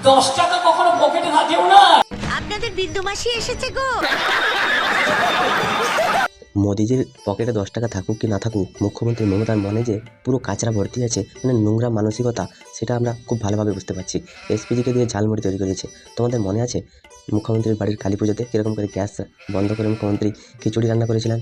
10 টাকা কখনো পকেটে থাকেও না। আপনাদের বিন্দু মাসি এসেছে গো। মোদিজির পকেটে 10 টাকা থাকুক কি না থাকুক, মুখ্যমন্ত্রী মমতার মনে যে পুরো কাচরা ভর্তি আছে, মানে নোংরা মানসিকতা, সেটা আমরা খুব ভালোভাবে বুঝতে পারছি। এসপিজিকে দিয়ে ঝালমুড়ি তৈরি করেছে। তোমাদের মনে আছে মুখ্যমন্ত্রীর বাড়ির কালী পুজোতে কীরকম করে গ্যাস বন্ধ করে মুখ্যমন্ত্রী খিচুড়ি রান্না করেছিলেন?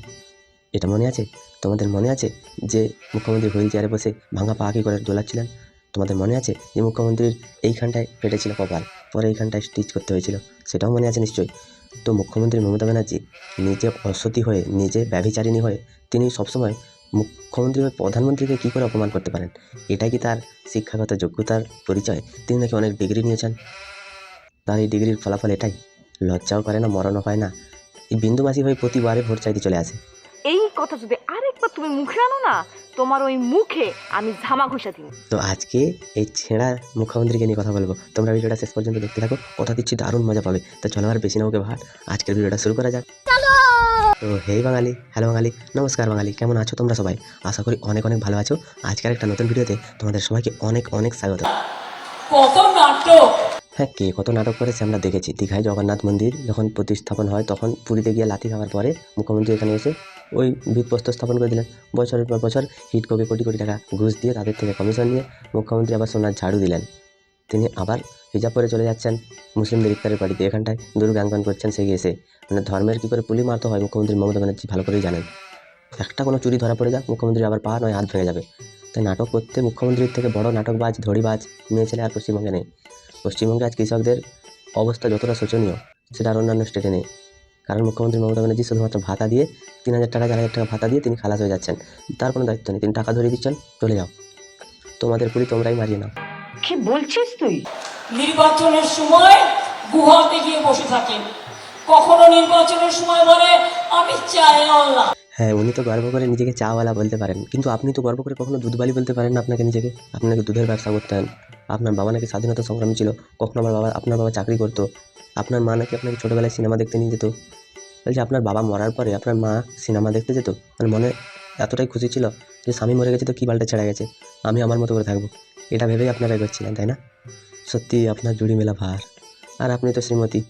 এটা মনে আছে? তোমাদের মনে আছে যে মুখ্যমন্ত্রী হুইল চেয়ারে বসে ভাঙা পা কী করে দোলাচ্ছিলেন? তোমাদের মনে আছে যে মুখ্যমন্ত্রীর এইখানটায় ফেটেছিল কপাল, পরে এইখানটায় স্টিচ করতে হয়েছিল? সেটাও মনে আছে নিশ্চয়ই। তো মুখ্যমন্ত্রী মমতা ব্যানার্জি নিজে অসতী হয়ে, নিজে ব্যভিচারিণী হয়ে, তিনি সবসময় মুখ্যমন্ত্রী হয়ে প্রধানমন্ত্রীকে কী করে অপমান করতে পারেন? এটাই কি তার শিক্ষাগত যোগ্যতার পরিচয়? তিনি নাকি অনেক ডিগ্রি নিয়েছেন, তার এই ডিগ্রির ফলাফল এটাই? লজ্জাও করে না, মরণও হয় না, এই বিন্দুবাসী হয়ে প্রতিবারে ভোট চাইতে চলে আসে। এই কথা যদি আরেকবার তুমি মুখে আনো না, তোমার ওই মুখে আমি ঝামা ঘষা দিই। তো আজকে এই ছেঁড়া মুখ্যমন্ত্রীকে নিয়ে কথা বলবো। তোমরা ভিডিওটা শেষ পর্যন্ত দেখতে থাকো, কথা দিচ্ছি দারুণ মজা পাবে। তো চলো আর বেশি না ওকে ভাট, আজকের ভিডিওটা শুরু করা যাক। তো হেই বাঙালি, হ্যালো বাঙালি, নমস্কার বাঙালি, কেমন আছো তোমরা সবাই? আশা করি অনেক অনেক ভালো আছো। আজকের একটা নতুন ভিডিওতে তোমাদের সবাইকে অনেক অনেক স্বাগত। কত নাটক! হ্যাঁ, কে কত নাটক করেছে আমরা দেখেছি। দীঘায় জগন্নাথ মন্দির যখন প্রতিস্থাপন হয়, তখন পুরীতে গিয়ে লাথি খাওয়ার পরে মুখ্যমন্ত্রী এখানে এসে ওই ভিতপ্রস্তর স্থাপন করে দিলেন। বছরের পর বছর হিডকোকে কোটি কোটি টাকা ঘুষ দিয়ে তাদের থেকে কমিশন নিয়ে মুখ্যমন্ত্রী আবার সোনার ঝাড়ু দিলেন। তিনি আবার হিজাব পরে চলে যাচ্ছেন মুসলিমদের ইফতারের বাড়িতে, এখানটায় দুর্গাঙ্কন করছেন সে এসে। মানে ধর্মের কী করে পুলি মারতে হয় মুখ্যমন্ত্রী মমতা ব্যানার্জি ভালো করেই জানেন। একটা কোনো চুরি ধরা পড়ে যাক, মুখ্যমন্ত্রী আবার পা নয় হাত ভেঙে যাবে। তাই নাটক করতে মুখ্যমন্ত্রীর থেকে বড় নাটকবাজ, ধড়িবাজ মেয়ে ছেলে আর পশ্চিমবঙ্গে নেই। পশ্চিমবঙ্গে আজ কৃষকদের অবস্থা যতটা শোচনীয়, সেটা আর অন্যান্য স্টেটে নেই। কারণ মুখ্যমন্ত্রী মমতা ব্যানার্জি শুধুমাত্র ভাতা দিয়ে 3,000 টাকা 4,000 টাকা ভাতা দিয়ে তিনি খালাস হয়ে যাচ্ছেন। তার কোনো দায়িত্ব নেই, তিনি টাকা ধরিয়ে দিচ্ছেন, চলে যাও, তোমাদের পুলি তোমরাই মারিয়ে নাও। কি বলছিস তুই? নির্বাচনের সময় গুহাতে গিয়ে বসে থাকেন, কখনো নির্বাচনের সময় বলে আমি চাই আল্লাহ। হ্যাঁ, উনি তো গর্ব করে নিজেকে চাওয়ালা বলতে পারেন, কিন্তু আপনি তো গর্ব করে কখনো দুধবালি বলতে পারেন না আপনাকে নিজেকে। আপনাকে দুধের ব্যবসা করতেন, আপনার বাবা নাকি স্বাধীনতা সংগ্রামী ছিল, কখনো আপনার বাবা চাকরি করতো, আপনার মা নাকি আপনাকে ছোটোবেলায় সিনেমা দেখতে নিয়ে যেত। বলছে আপনার বাবা মরার পরে আপনার মা সিনেমা দেখতে যেত, মানে মনে এতটাই খুশি ছিল যে স্বামী মরে গেছে তো কী বালটা ছেড়ে গেছে, আমি আমার মতো করে থাকবো, এটা ভেবেই আপনারা এগোচ্ছিলেন, তাই না? সত্যি আপনার জুড়ি মেলা ভার। আর আপনি তো শ্রীমতী,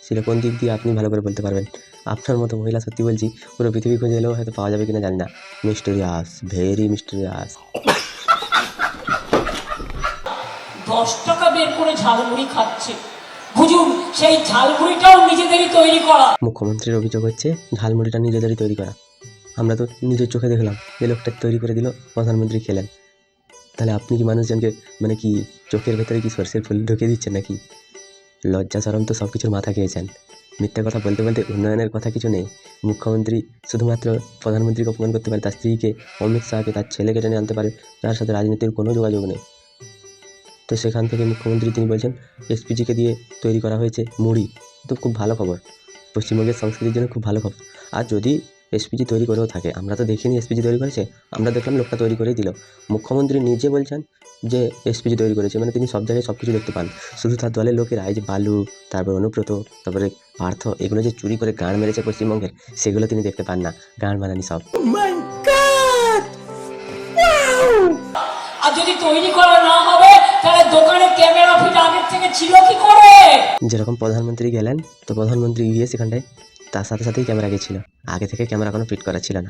সেটা কোন দিক দিয়ে আপনি ভালো করে বলতে পারবেন। আপনার মতো মহিলা সত্যি বলছি পুরো পৃথিবী খুঁজে এলেও হয়তো পাওয়া যাবে কিনা জানি না। Mysterious, very mysterious. 10 টাকা বের করে ঝালমুড়ি খাচ্ছে, বুঝুন সেই ঝালমুড়িটাও নিজেদেরই তৈরি করা। মুখ্যমন্ত্রীর অভিযোগ হচ্ছে ঝালমুড়িটা নিজেদেরই তৈরি করা। আমরা তো নিজের চোখে দেখলাম যে লোকটা তৈরি করে দিল, প্রধানমন্ত্রী খেলেন। তাহলে আপনি কি মানুষজনকে মানে কি চোখের ভেতরে কি সর্ষের ফুল ঢুকিয়ে দিচ্ছেন নাকি? লজ্জা শরম তো সব কিছুর মাথা খেয়েছেন। মিথ্যা কথা বলতে বলতে উন্নয়নের কথা কিছু নেই। মুখ্যমন্ত্রী শুধুমাত্র প্রধানমন্ত্রীকে অপমান করতে পারে, তার স্ত্রীকে, অমিত শাহকে, তার ছেলেকে টেনে আনতে পারে, যার সাথে রাজনীতির কোনো যোগাযোগ নেই। তো সেখান থেকে মুখ্যমন্ত্রী তিনি বলছেন এসপিজিকে দিয়ে তৈরি করা হয়েছে মুড়ি। তো খুব ভালো খবর, পশ্চিমবঙ্গের সংস্কৃতির জন্য খুব ভালো খবর। আর যদি এসপিজি তৈরি করেও থাকে, আমরা তো দেখিনি এসপিজি তৈরি করেছে, আমরা দেখলাম লোকটা তৈরি করেই দিল। মুখ্যমন্ত্রী নিজে বলছেন যে এসপিজি তৈরি করেছে, মানে তিনি সব জায়গায় সব কিছু দেখতে পান। শুধু তার দলের লোকেরা এই যে বালু, তারপর অনুব্রত, তারপরে পার্থ, এগুলো যে চুরি করে গান মেরেছে পশ্চিমবঙ্গের, সেগুলো তিনি দেখতে পান না। গান বানানি সব। আর যদি তৈরি করা না হবে তাহলে দোকানে ক্যামেরা ফিট আগের থেকে ছিল কি করে? যেরকম প্রধানমন্ত্রী গেলেন, তো প্রধানমন্ত্রী গিয়ে সেখানটায় তার সাথে সাথেই ক্যামেরা গেছিল। আগে থেকে ক্যামেরা কোনো ফিট করা ছিল না,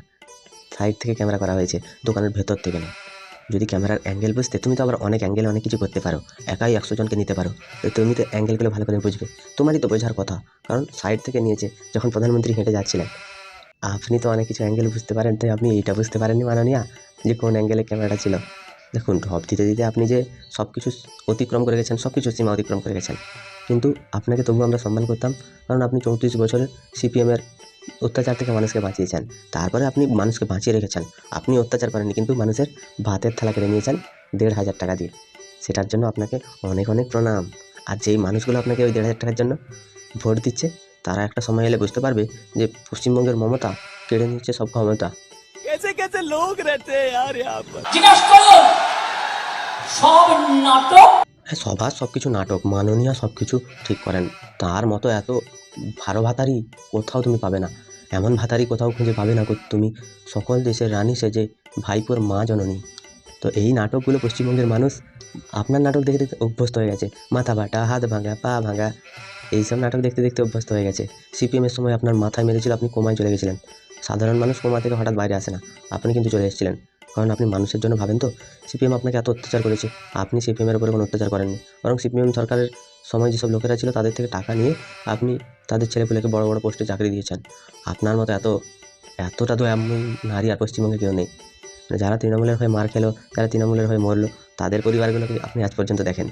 সাইড থেকে ক্যামেরা করা হয়েছে, দোকানের ভেতর থেকে না। যদি ক্যামেরার অ্যাঙ্গেল বুঝতে, তুমি তো আবার অনেক অ্যাঙ্গেলে অনেক কিছু করতে পারো, একাই 100 জনকে নিতে পারো, তো তুমি তো অ্যাঙ্গেলগুলো ভালো করে বুঝবে। তোমারই তো বোঝার কথা, কারণ সাইড থেকে নিয়েছে যখন প্রধানমন্ত্রী হেঁটে যাচ্ছিলেন। আপনি তো অনেক কিছু অ্যাঙ্গেল বুঝতে পারেন, তাই আপনি এইটা বুঝতে পারেননি মাননীয়া যে কোন অ্যাঙ্গেলে ক্যামেরাটা ছিল। দেখুন, ঢপ দিতে দিতে আপনি যে সব কিছু অতিক্রম করে গেছেন, সব কিছু সীমা অতিক্রম করে গেছেন, কিন্তু আপনাকে তবু আমরা সম্মান করতাম, কারণ আপনি 34 বছরের সিপিএমের অত্যাচার থেকে মানুষকে বাঁচিয়েছেন। তারপরে আপনি মানুষকে বাঁচিয়ে রেখেছেন। আপনি অত্যাচার করেননি, কিন্তু মানুষের ভাতের থালা কেড়ে নিয়েছেন 1,500 টাকা দিয়ে। সেটার জন্য আপনাকে অনেক অনেক প্রণাম। আর যেই মানুষগুলো আপনাকে ওই 1,500 টাকার জন্য ভোট দিচ্ছে, তারা একটা সময় এলে বুঝতে পারবে যে পশ্চিমবঙ্গের মমতা কেড়ে নিচ্ছে সব ক্ষমতা। জিজ্ঞাসা করুন, সব নাটক। হ্যাঁ, সবার সব কিছু নাটক, মাননীয়া সব কিছু ঠিক করেন। তার মতো এত ভালো ভাতারি কোথাও তুমি পাবে না, এমন ভাতারি কোথাও খুঁজে পাবে না তুমি। সকল দেশের রানী সেজে ভাইপোর মা জননী। তো এই নাটকগুলো পশ্চিমবঙ্গের মানুষ আপনার নাটক দেখে দেখতে অভ্যস্ত হয়ে গেছে। মাথা বাটা, হাত ভাঙা, পা ভাঙা, এইসব নাটক দেখতে দেখতে অভ্যস্ত হয়ে গেছে। সিপিএমের সময় আপনার মাথায় মেরেছিল, আপনি কোমায় চলে গেছিলেন। সাধারণ মানুষ কোমা থেকে হঠাৎ বাইরে আসে না, আপনি কিন্তু চলে এসেছিলেন, কারণ আপনি মানুষের জন্য ভাবেন। তো সিপিএম আপনাকে এত অত্যাচার করেছে, আপনি সিপিএমের উপরে কোনো অত্যাচার করেননি, বরং সিপিএম সরকারের সময় যেসব লোকেরা ছিল তাদের থেকে টাকা নিয়ে আপনি তাদের ছেলেপুলেকে বড় বড় পোস্টে চাকরি দিয়েছেন। আপনার মতো এতটা তো এমন নারী আর পশ্চিমবঙ্গে কেউ নেই। মানে যারা তৃণমূলের হয়ে মার খেলো, যারা তৃণমূলের হয়ে মরলো, তাদের পরিবারগুলোকে আপনি আজ পর্যন্ত দেখেন।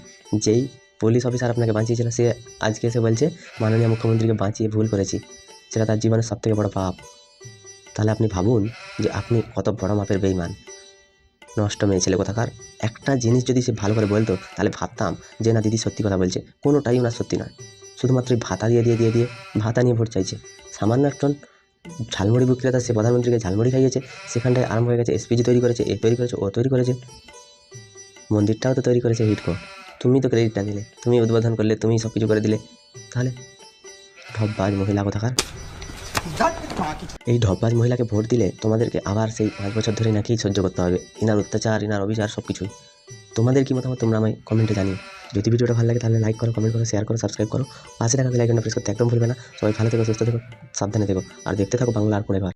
যেই পুলিশ অফিসার আপনাকে বাঁচিয়েছিল সে আজকে এসে বলছে মাননীয় মুখ্যমন্ত্রীকে বাঁচিয়ে ভুল করেছি, সেটা তার জীবনের সবথেকে বড় পাপ। তাহলে আপনি ভাবুন যে আপনি কত বড় মাপের বেঈমান, নষ্ট মেয়ে ছেলে কোথাকার। একটা জিনিস যদি সে ভালো করে বলতো তাহলে ভাবতাম যে না দিদি সত্যি কথা বলছে, কোনোটাই ওনার সত্যি নয়, শুধুমাত্র এই ভাতা দিয়ে ভাতা নিয়ে ভোট চাইছে। সামান্য একজন ঝালমুড়ি বিক্রেতা, সে প্রধানমন্ত্রীকে ঝালমুড়ি খাইয়েছে, সেখানটায় আরম্ভ হয়ে গেছে এসপিজি তৈরি করেছে, এ তৈরি করেছে, ও তৈরি করেছে, মন্দিরটাও তো তৈরি করেছে হিডকো। তুমি তো ক্রেডিটটা নিলে, তুমি উদ্বোধন করলে, তুমি সব কিছু করে দিলে। তাহলে ঢপবাজ মহিলা কোথাকার। এই ঢপবাজ মহিলাকে ভোট দিলে তোমাদেরকে আবার সেই 5 বছর ধরে নাকি সহ্য করতে হবে ইনার অত্যাচার, ইনার অবিচার, সব কিছুই। তোমাদের কি মতামত তোমরা আমায় কমেন্টে জানিও। যদি ভিডিওটা ভালো লাগে তাহলে লাইক করো, কমেন্ট করো, শেয়ার করো, সাবস্ক্রাইব করো, পাশে থাকা বেল আইকনটা প্রেস করতে একদম ভুলবে না। সবাই ভালো থেকো, সুস্থ থেকো, সাবধানে থেকো, আর দেখতে থাকো বাংলা আর পরে ঘর।